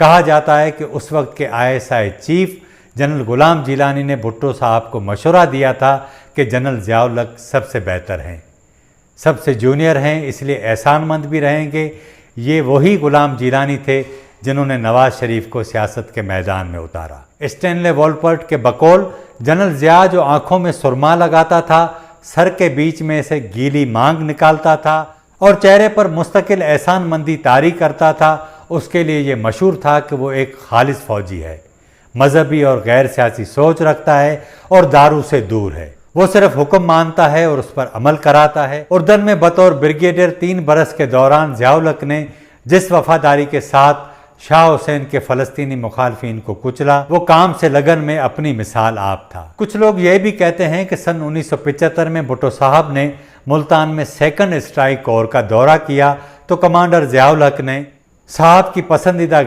कहा जाता है कि उस वक्त के ISI चीफ जनरल गुलाम जिलानी ने भुट्टो साहब को मशवरा दिया था कि जनरल ज़िया-उल हक सबसे बेहतर हैं, सबसे जूनियर हैं, इसलिए एहसानमंद भी रहेंगे। ये वही गुलाम जिलानी थे जिन्होंने नवाज शरीफ को सियासत के मैदान में उतारा। स्टैनले वॉलपर्ट के बकौल जनरल ज़िया जो आंखों में सुरमा लगाता था, सर के बीच में से गीली मांग निकालता था और चेहरे पर मुस्तकिल एहसानमंदी तारी करता था, उसके लिए ये मशहूर था कि वो एक खालिस फौजी है, मजहबी और गैर सियासी सोच रखता है और दारू से दूर है। वो सिर्फ हुक्म मानता है और उस पर अमल कराता है। उर्दन में बतौर ब्रिगेडियर 3 बरस के दौरान ज़िया-उल हक ने जिस वफादारी के साथ शाह हुसैन के फ़लस्तीनी मुखालफिन को कुचला, वो काम से लगन में अपनी मिसाल आप था। कुछ लोग ये भी कहते हैं कि सन 1975 में भुट्टो साहब ने मुल्तान में 2nd स्ट्राइक कोर का दौरा किया तो कमांडर ज़िया-उल हक ने साहब की पसंदीदा